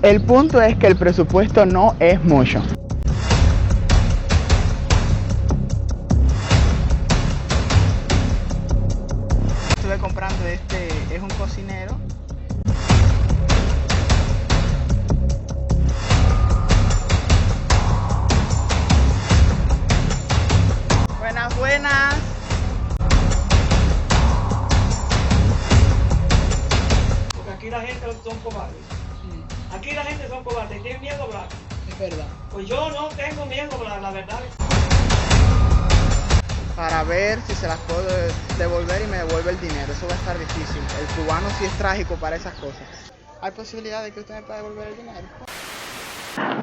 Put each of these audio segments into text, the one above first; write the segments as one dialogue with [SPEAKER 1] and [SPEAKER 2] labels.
[SPEAKER 1] El punto es que el presupuesto no es mucho. Estuve comprando es un cocinero. Buenas.
[SPEAKER 2] Porque aquí la gente son cobardes. Aquí la gente son cobardes, tienen miedo a hablar.
[SPEAKER 1] Es verdad.
[SPEAKER 2] Pues yo no tengo miedo a hablar, la verdad.
[SPEAKER 1] Para ver si se las puedo devolver y me devuelve el dinero. Eso va a estar difícil. El cubano sí es trágico para esas cosas. ¿Hay posibilidad de que usted me pueda devolver el dinero?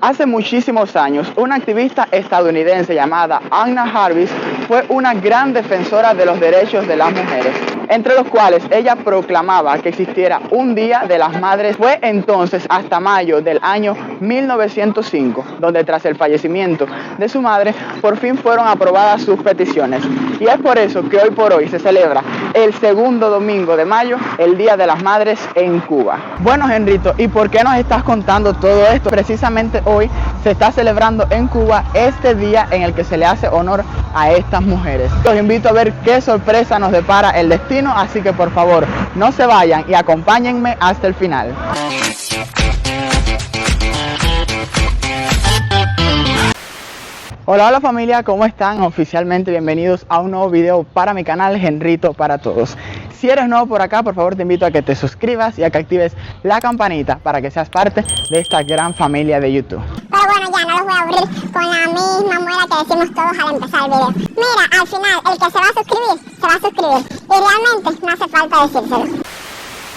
[SPEAKER 1] Hace muchísimos años, una activista estadounidense llamada Anna Jarvis fue una gran defensora de los derechos de las mujeres, entre los cuales ella proclamaba que existiera un Día de las Madres. Fue entonces hasta mayo del año 1905, donde tras el fallecimiento de su madre, por fin fueron aprobadas sus peticiones. Y es por eso que hoy por hoy se celebra el segundo domingo de mayo, el Día de las Madres en Cuba. Bueno, Henrito, ¿y por qué nos estás contando todo esto? Precisamente hoy se está celebrando en Cuba este día en el que se le hace honor a estas mujeres. Los invito a ver qué sorpresa nos depara el destino, así que por favor no se vayan y acompáñenme hasta el final. Hola familia, ¿cómo están? Oficialmente bienvenidos a un nuevo video para mi canal Henrito para Todos. Si eres nuevo por acá, por favor te invito a que te suscribas y a que actives la campanita para que seas parte de esta gran familia de YouTube.
[SPEAKER 3] Pero bueno, ya no los voy a aburrir con la misma muela que decimos todos al empezar el video. Mira, al final, el que se va a suscribir. Y realmente no hace falta decírselo.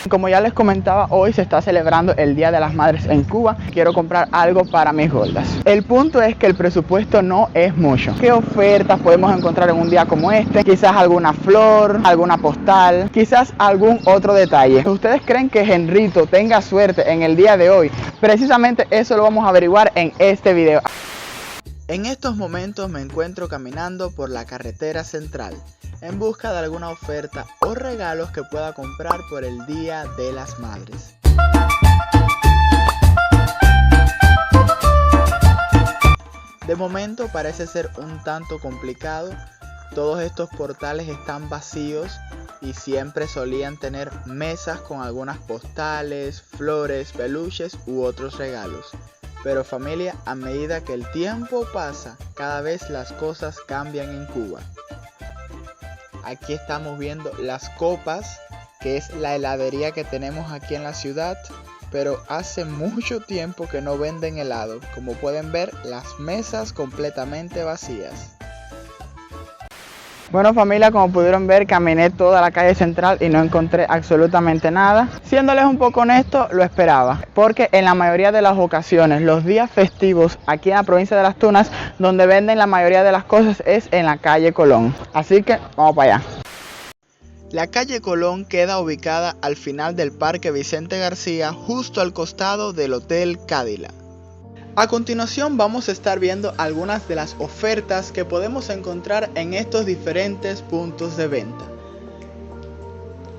[SPEAKER 1] Como ya les comentaba, hoy se está celebrando el Día de las Madres en Cuba. Quiero comprar algo para mis gordas. El punto es que el presupuesto no es mucho. ¿Qué ofertas podemos encontrar en un día como este? Quizás alguna flor, alguna postal, quizás algún otro detalle. ¿Ustedes creen que Henrito tenga suerte en el día de hoy? Precisamente eso lo vamos a averiguar en este video. En estos momentos me encuentro caminando por la carretera central en busca de alguna oferta o regalos que pueda comprar por el Día de las Madres. De momento parece ser un tanto complicado. Todos estos portales están vacíos y siempre solían tener mesas con algunas postales, flores, peluches u otros regalos. Pero familia, a medida que el tiempo pasa, cada vez las cosas cambian en Cuba. Aquí estamos viendo Las Copas, que es la heladería que tenemos aquí en la ciudad, pero hace mucho tiempo que no venden helado. Como pueden ver, las mesas completamente vacías. Bueno familia, como pudieron ver, caminé toda la calle central y no encontré absolutamente nada. Siéndoles un poco honesto, lo esperaba, porque en la mayoría de las ocasiones, los días festivos aquí en la provincia de Las Tunas, donde venden la mayoría de las cosas es en la calle Colón. Así que vamos para allá. La calle Colón queda ubicada al final del Parque Vicente García, justo al costado del Hotel Cádila. A continuación vamos a estar viendo algunas de las ofertas que podemos encontrar en estos diferentes puntos de venta.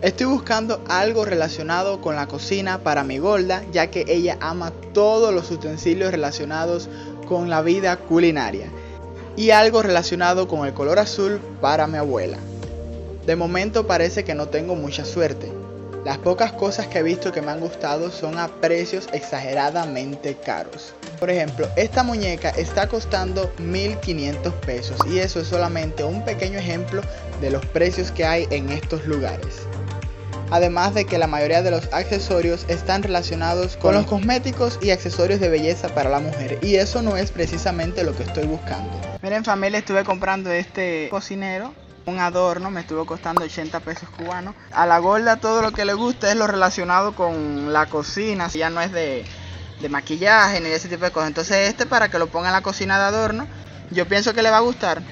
[SPEAKER 1] Estoy buscando algo relacionado con la cocina para mi gorda, ya que ella ama todos los utensilios relacionados con la vida culinaria. Y algo relacionado con el color azul para mi abuela. De momento parece que no tengo mucha suerte. Las pocas cosas que he visto que me han gustado son a precios exageradamente caros. Por ejemplo, esta muñeca está costando 1.500 pesos y eso es solamente un pequeño ejemplo de los precios que hay en estos lugares. Además de que la mayoría de los accesorios están relacionados con los cosméticos y accesorios de belleza para la mujer, y eso no es precisamente lo que estoy buscando. Miren familia, estuve comprando este cocinero. Un adorno me estuvo costando 80 pesos cubanos. A la gorda todo lo que le gusta es lo relacionado con la cocina. Ya no es de maquillaje ni de ese tipo de cosas. Entonces para que lo ponga en la cocina de adorno, yo pienso que le va a gustar.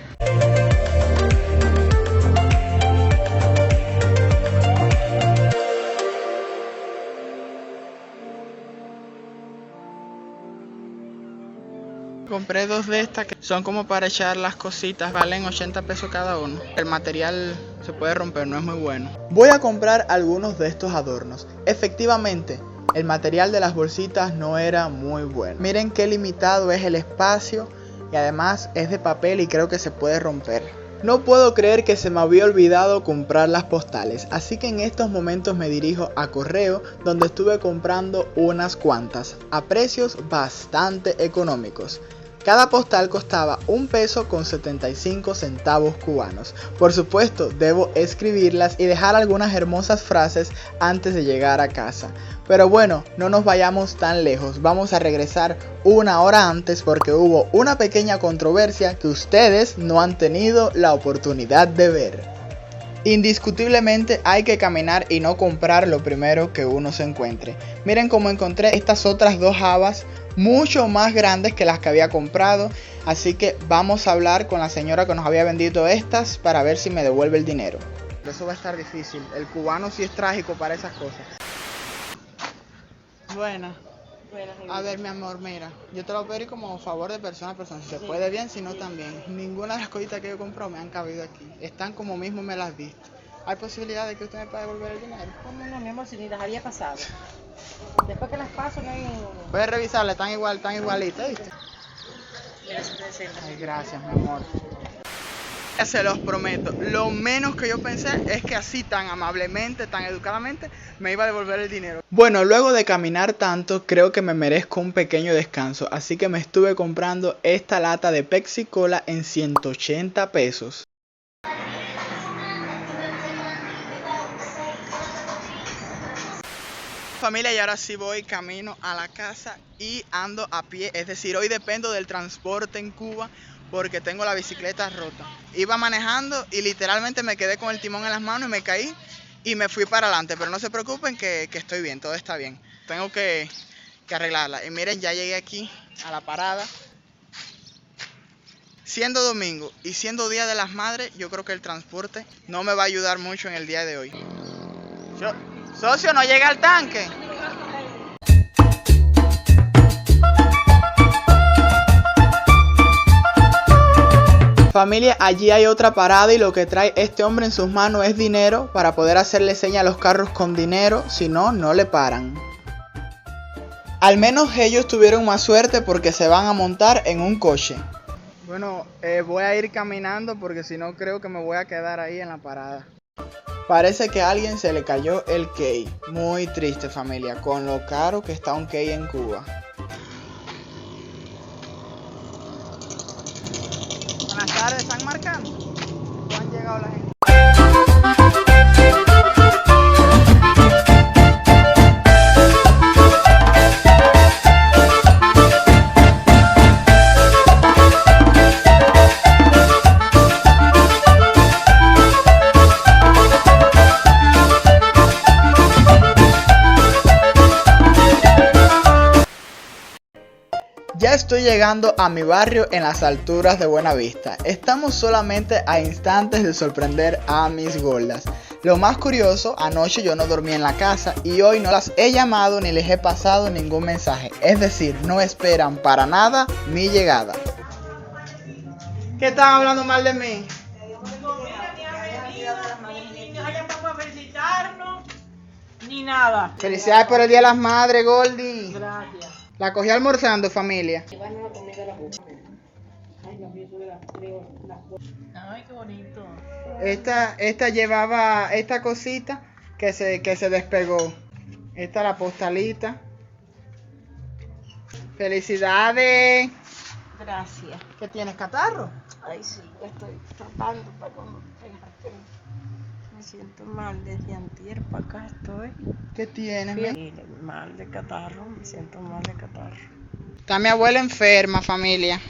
[SPEAKER 1] Compré dos de estas que son como para echar las cositas, valen 80 pesos cada uno. El material se puede romper, no es muy bueno. Voy a comprar algunos de estos adornos. Efectivamente, el material de las bolsitas no era muy bueno. Miren qué limitado es el espacio y además es de papel y creo que se puede romper. No puedo creer que se me había olvidado comprar las postales, así que en estos momentos me dirijo a Correo, donde estuve comprando unas cuantas a precios bastante económicos. Cada postal costaba $1.75 cubanos. Por supuesto, debo escribirlas y dejar algunas hermosas frases antes de llegar a casa. Pero bueno, no nos vayamos tan lejos. Vamos a regresar una hora antes porque hubo una pequeña controversia que ustedes no han tenido la oportunidad de ver. Indiscutiblemente hay que caminar y no comprar lo primero que uno se encuentre. Miren cómo encontré estas otras dos habas mucho más grandes que las que había comprado. Así que vamos a hablar con la señora que nos había vendido estas para ver si me devuelve el dinero. Eso va a estar difícil. El cubano sí es trágico para esas cosas. Buena. A ver, mi amor, mira, yo te lo voy a pedir como favor de persona a persona. Si se puede bien, si no también. Ninguna de las cositas que yo he comprado me han cabido aquí. Están como mismo me las diste. ¿Hay posibilidad de que usted me pueda devolver el dinero?
[SPEAKER 4] No, mi amor, si ni las había pasado. Después que las paso, no hay...
[SPEAKER 1] Puedes revisarlas, están igualitas, ¿viste? Ay, gracias, mi amor. Se los prometo, lo menos que yo pensé es que así tan amablemente, tan educadamente me iba a devolver el dinero. Bueno, luego de caminar tanto, creo que me merezco un pequeño descanso, así que me estuve comprando esta lata de Pepsi Cola en 180 pesos. Familia, y ahora sí voy camino a la casa y ando a pie, es decir, hoy dependo del transporte en Cuba porque tengo la bicicleta rota. Iba manejando y literalmente me quedé con el timón en las manos y me caí y me fui para adelante, pero no se preocupen que estoy bien, todo está bien. Tengo que arreglarla. Y miren, ya llegué aquí a la parada. Siendo domingo y siendo Día de las Madres, yo creo que el transporte no me va a ayudar mucho en el día de hoy. Socio, no llega al tanque. Familia, allí hay otra parada y lo que trae este hombre en sus manos es dinero para poder hacerle seña a los carros con dinero, si no, no le paran. Al menos ellos tuvieron más suerte porque se van a montar en un coche. Bueno, voy a ir caminando porque si no creo que me voy a quedar ahí en la parada. Parece que a alguien se le cayó el key. Muy triste, familia, con lo caro que está un key en Cuba. Buenas tardes, ¿están marcando? ¿No han llegado la gente? Ya estoy llegando a mi barrio en las alturas de Buenavista. Estamos solamente a instantes de sorprender a mis gordas. Lo más curioso, anoche yo no dormí en la casa y hoy no las he llamado ni les he pasado ningún mensaje. Es decir, no esperan para nada mi llegada. ¿Qué están hablando mal de mí?
[SPEAKER 4] Ni nada.
[SPEAKER 1] Felicidades por el Día de las Madres, Goldie.
[SPEAKER 4] Gracias.
[SPEAKER 1] La cogí almorzando, familia.
[SPEAKER 4] Ay, qué bonito.
[SPEAKER 1] Esta llevaba esta cosita que se despegó. Esta la postalita. Felicidades.
[SPEAKER 4] Gracias.
[SPEAKER 1] ¿Qué tienes, catarro?
[SPEAKER 4] Ay, sí, estoy tratando para cuando me siento mal desde antier para acá estoy.
[SPEAKER 1] ¿Qué tienes?
[SPEAKER 4] Sí, mal de catarro, me siento mal de catarro.
[SPEAKER 1] Está mi abuela enferma, familia.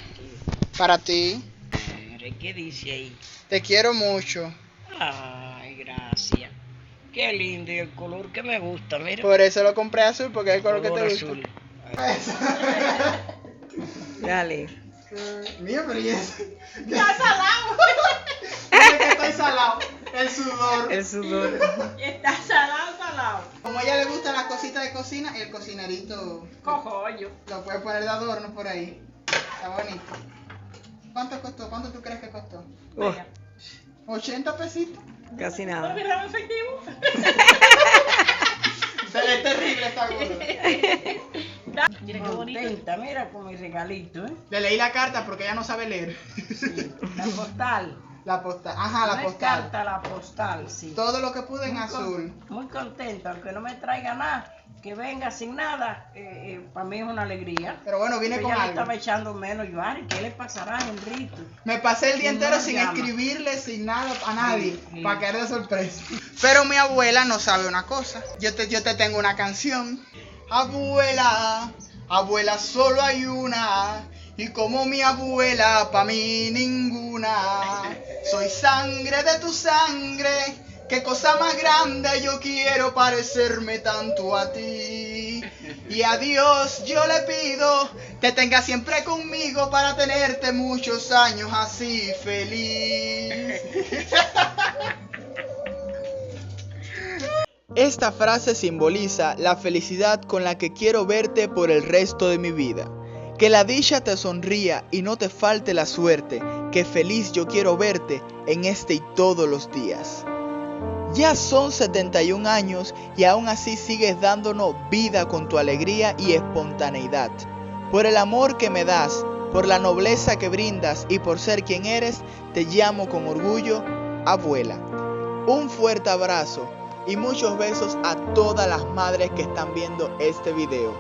[SPEAKER 1] Para ti.
[SPEAKER 4] ¿Qué dice ahí?
[SPEAKER 1] Te quiero mucho.
[SPEAKER 4] Ay, gracias. Qué lindo y el color que me gusta, mira.
[SPEAKER 1] Por eso lo compré azul, porque es el color que te gusta.
[SPEAKER 4] Azul. Dale.
[SPEAKER 1] Mío, pero ya está salado. Mira que estoy salado. El sudor.
[SPEAKER 4] El sudor. Está salado.
[SPEAKER 1] Como a ella le gustan las cositas de cocina, el cocinerito
[SPEAKER 4] Cojollo.
[SPEAKER 1] lo puede poner de adorno por ahí. Está bonito. ¿Cuánto costó? ¿Cuánto tú crees que costó? 80 pesitos.
[SPEAKER 4] Casi nada.
[SPEAKER 1] Se le es terrible esta gorda.
[SPEAKER 4] Mira qué bonita, mira con mi regalito, ¿eh?
[SPEAKER 1] Le leí la carta porque ella no sabe leer.
[SPEAKER 4] Sí, la postal.
[SPEAKER 1] La postal. Ajá, la
[SPEAKER 4] No es
[SPEAKER 1] postal.
[SPEAKER 4] carta, la postal, sí.
[SPEAKER 1] Todo lo que pude en azul.
[SPEAKER 4] Muy contenta, aunque no me traiga nada, que venga sin nada, para mí es una alegría.
[SPEAKER 1] Pero bueno, vine
[SPEAKER 4] Pero
[SPEAKER 1] con
[SPEAKER 4] ya le
[SPEAKER 1] algo.
[SPEAKER 4] estaba echando menos yo, Ari, ¿qué le pasará a Henrito?
[SPEAKER 1] Me pasé el día
[SPEAKER 4] No
[SPEAKER 1] entero
[SPEAKER 4] me
[SPEAKER 1] sin
[SPEAKER 4] llama.
[SPEAKER 1] escribirle, sin nada a nadie,
[SPEAKER 4] Sí.
[SPEAKER 1] para caer de sorpresa. Pero mi abuela no sabe una cosa. Yo te tengo una canción. Abuela, abuela solo hay una. Y como mi abuela, pa' mí ninguna. Soy sangre de tu sangre. Qué cosa más grande, yo quiero parecerme tanto a ti. Y a Dios yo le pido, te tenga siempre conmigo para tenerte muchos años así feliz. Esta frase simboliza la felicidad con la que quiero verte por el resto de mi vida. Que la dicha te sonría y no te falte la suerte, que feliz yo quiero verte en este y todos los días. Ya son 71 años y aún así sigues dándonos vida con tu alegría y espontaneidad. Por el amor que me das, por la nobleza que brindas y por ser quien eres, te llamo con orgullo, abuela. Un fuerte abrazo y muchos besos a todas las madres que están viendo este video.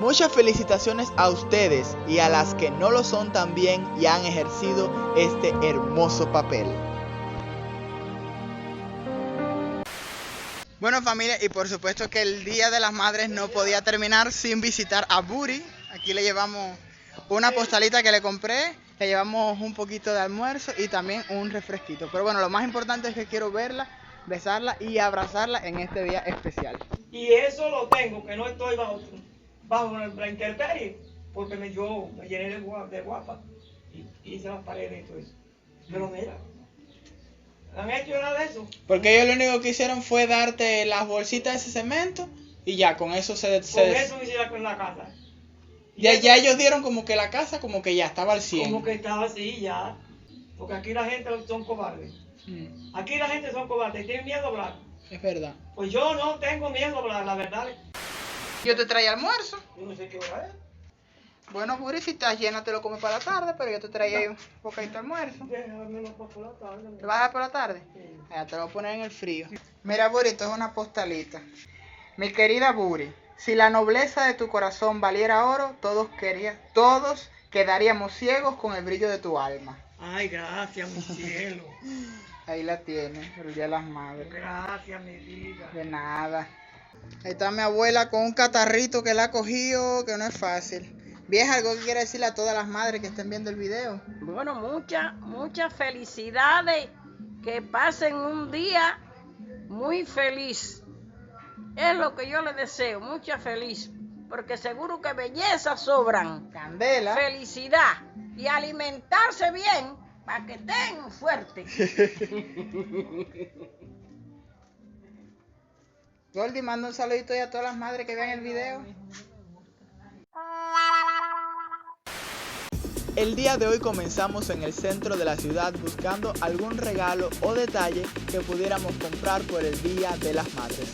[SPEAKER 1] Muchas felicitaciones a ustedes y a las que no lo son también y han ejercido este hermoso papel. Bueno familia, y por supuesto que el Día de las Madres no podía terminar sin visitar a Buri. Aquí le llevamos una postalita que le compré, le llevamos un poquito de almuerzo y también un refresquito. Pero bueno, lo más importante es que quiero verla, besarla y abrazarla en este día especial.
[SPEAKER 2] Y eso lo tengo, que no estoy bajo la intemperie, porque yo me llené de guapa y hice las paredes y todo eso. Pero mira, ¿no han hecho nada de eso?
[SPEAKER 1] Porque ellos lo único que hicieron fue darte las bolsitas de ese cemento y ya, con eso
[SPEAKER 2] Con eso me hicieron en la casa.
[SPEAKER 1] Ya ellos dieron como que la casa como que ya estaba al 100.
[SPEAKER 2] Como que estaba así ya. Porque aquí la gente son cobardes. Aquí la gente son cobardes y tienen miedo a hablar.
[SPEAKER 1] Es verdad.
[SPEAKER 2] Pues yo no tengo miedo a hablar, la verdad.
[SPEAKER 1] Yo te traía almuerzo.
[SPEAKER 2] Yo no sé qué hora es.
[SPEAKER 1] Bueno, Buri, si estás llena te lo comes para la tarde, pero yo te traía ahí un poquito de almuerzo.
[SPEAKER 2] Déjamelo por la tarde.
[SPEAKER 1] ¿Te vas a dejar por la tarde?
[SPEAKER 2] Sí.
[SPEAKER 1] Ya te lo voy a poner en el frío. Mira, Buri, esto es una postalita. Mi querida Buri, si la nobleza de tu corazón valiera oro, todos quedaríamos ciegos con el brillo de tu alma.
[SPEAKER 2] Ay, gracias, mi cielo.
[SPEAKER 1] Ahí la tienes, el Día de las Madres.
[SPEAKER 2] Gracias, mi vida.
[SPEAKER 1] De nada. Ahí está mi abuela con un catarrito que la ha cogido, que no es fácil. Vieja, ¿algo que quiere decirle a todas las madres que estén viendo el video?
[SPEAKER 4] Bueno, muchas felicidades, que pasen un día muy feliz. Es lo que yo les deseo, mucha feliz, porque seguro que belleza sobran,
[SPEAKER 1] Candela.
[SPEAKER 4] felicidad y alimentarse bien para que estén fuertes.
[SPEAKER 1] Goldie, manda un saludito a todas las madres que vean el video. El día de hoy comenzamos en el centro de la ciudad buscando algún regalo o detalle que pudiéramos comprar por el Día de las Madres.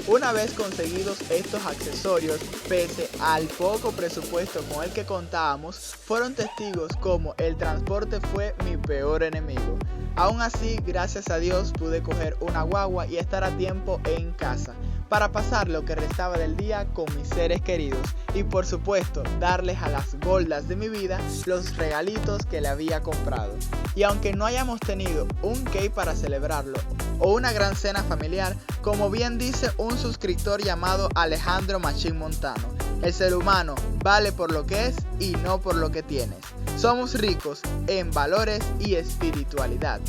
[SPEAKER 1] Una vez conseguidos estos accesorios, pese al poco presupuesto con el que contábamos, fueron testigos como el transporte fue mi peor enemigo. Aún así, gracias a Dios, pude coger una guagua y estar a tiempo en casa para pasar lo que restaba del día con mis seres queridos y por supuesto darles a las gordas de mi vida los regalitos que le había comprado. Y aunque no hayamos tenido un cake para celebrarlo o una gran cena familiar, como bien dice un suscriptor llamado Alejandro Machín Montano, el ser humano vale por lo que es y no por lo que tienes. Somos ricos en valores y espiritualidad.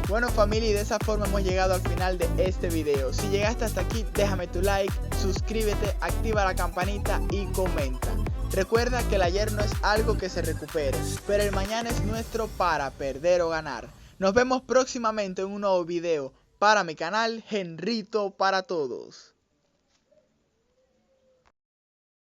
[SPEAKER 1] Bueno familia, y de esa forma hemos llegado al final de este video. Si llegaste hasta aquí, déjame tu like, suscríbete, activa la campanita y comenta. Recuerda que el ayer no es algo que se recupere, pero el mañana es nuestro para perder o ganar. Nos vemos próximamente en un nuevo video para mi canal Henrito para Todos.